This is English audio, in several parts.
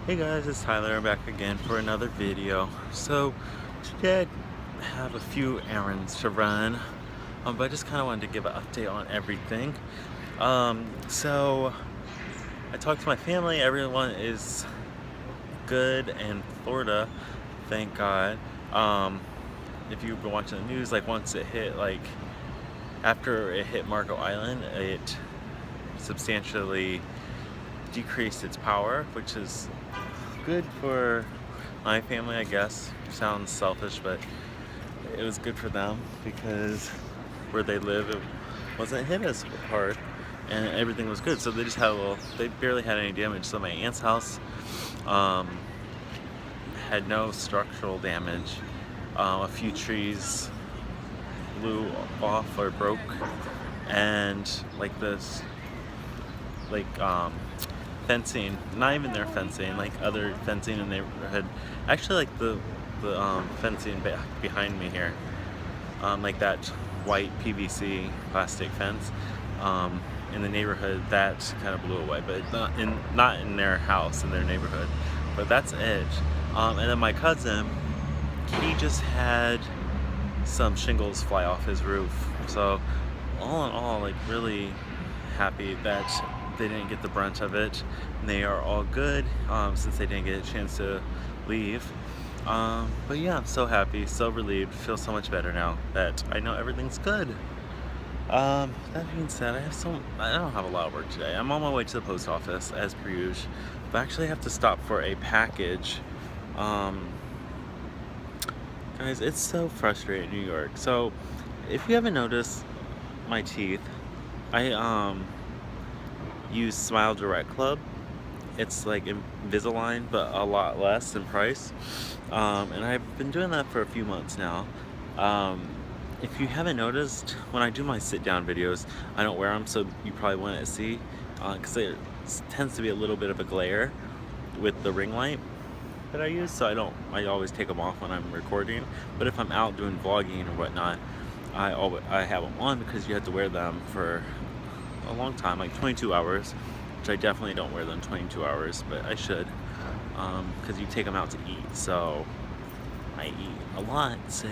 Hey guys, it's Tyler. I'm back again for another video. So today I have a few errands to run, but I just kind of wanted to give an update on everything. So I talked to my family. Everyone is good in Florida, thank God. If you've been watching the news, like once it hit, like after it hit Marco Island, it substantially decreased its power, which is good for my family, I guess. Sounds selfish, but it was good for them because where they live, it wasn't hit as hard and everything was good. So they just had they barely had any damage. So my aunt's house had no structural damage. A few trees blew off or broke, and like this, like fencing, not even their fencing, like other fencing in the neighborhood. Actually, like the fencing behind me here, like that white PVC plastic fence in the neighborhood, that kind of blew away, but not in their house, in their neighborhood. But that's it. And then my cousin, he just had some shingles fly off his roof. So all in all, like really happy that they didn't get the brunt of it. And they are all good since they didn't get a chance to leave. But yeah, I'm so happy, so relieved, feel so much better now that I know everything's good. That being said, I don't have a lot of work today. I'm on my way to the post office as per usual, but I actually have to stop for a package. Guys, it's so frustrating in New York. So if you haven't noticed my teeth, I use Smile Direct Club. It's like Invisalign, but a lot less in price. And I've been doing that for a few months now. If you haven't noticed, when I do my sit-down videos, I don't wear them, so you probably wouldn't see, because it tends to be a little bit of a glare with the ring light that I use, so I always take them off when I'm recording. But if I'm out doing vlogging or whatnot, I have them on because you have to wear them for a long time, like 22 hours, which I definitely don't wear them 22 hours, but I should, because you take them out to eat, so I eat a lot, so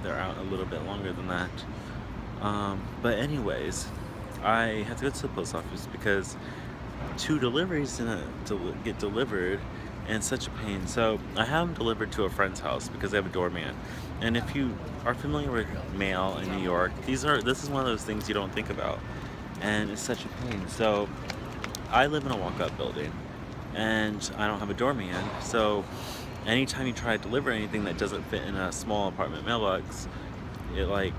they're out a little bit longer than that. But anyways, I had to go to the post office because 2 deliveries didn't get delivered, and such a pain. So I have them delivered to a friend's house because they have a doorman. And if you are familiar with mail in New York, this is one of those things you don't think about, and it's such a pain. So I live in a walk-up building, and I don't have a doorman. So anytime you try to deliver anything that doesn't fit in a small apartment mailbox, it like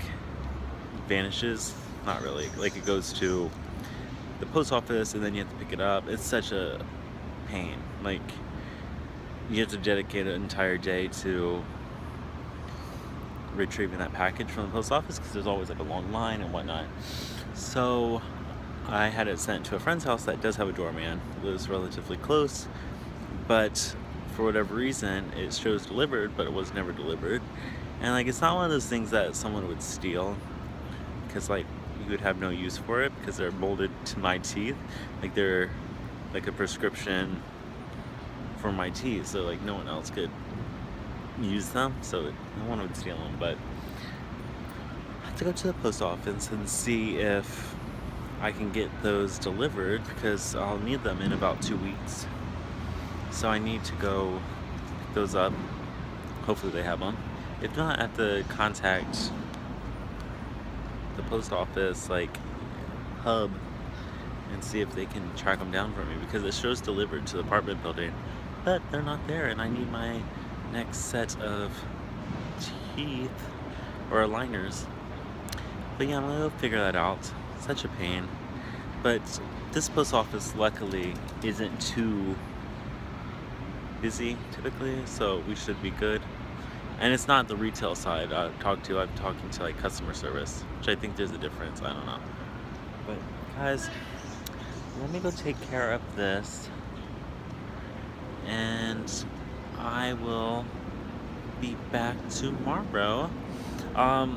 vanishes. Not really. Like it goes to the post office and then you have to pick it up. It's such a pain. Like you have to dedicate an entire day to retrieving that package from the post office because there's always like a long line and whatnot. So I had it sent to a friend's house that does have a doorman, lives relatively close, but for whatever reason it shows delivered, but it was never delivered. And like it's not one of those things that someone would steal, because like you would have no use for it because they're molded to my teeth, like they're like a prescription for my teeth, so like no one else could use them, so no one would steal them. But I have to go to the post office and see if I can get those delivered because I'll need them in about 2 weeks. So I need to go pick those up. Hopefully they have them. If not, I have to contact the post office like hub and see if they can track them down for me, because it shows delivered to the apartment building, but they're not there, and I need my next set of teeth or aligners. But yeah, I'm gonna go figure that out. Such a pain. But this post office luckily isn't too busy typically, so we should be good. And it's not the retail side I'm talking to like customer service, which I think there's a difference. I don't know. But guys, let me go take care of this, and I will be back tomorrow.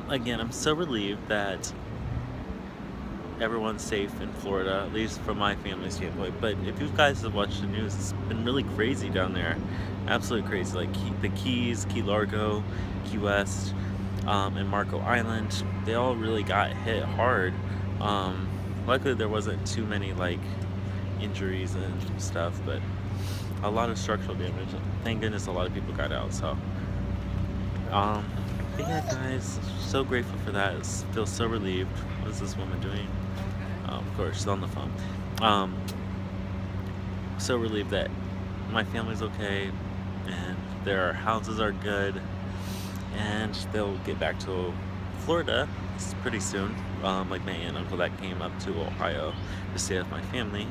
Again, I'm so relieved that everyone's safe in Florida, at least from my family standpoint. But if you guys have watched the news, it's been really crazy down there. Absolutely crazy. Like the Keys, Key Largo, Key West, and Marco Island, they all really got hit hard. Luckily, there wasn't too many like injuries and stuff, but a lot of structural damage. Thank goodness a lot of people got out. So, um, but yeah, guys, so grateful for that. Feel so relieved. What is this woman doing? Of course, she's on the phone. Um, so relieved that my family's okay and their houses are good, and they'll get back to Florida pretty soon. Like my aunt and uncle that came up to Ohio to stay with my family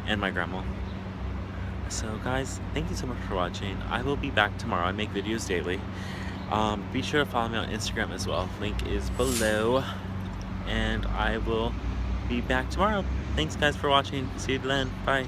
and my grandma. So guys, thank you so much for watching. I will be back tomorrow. I make videos daily. Be sure to follow me on Instagram as well. Link is below. And I will be back tomorrow. Thanks guys for watching. See you then. Bye.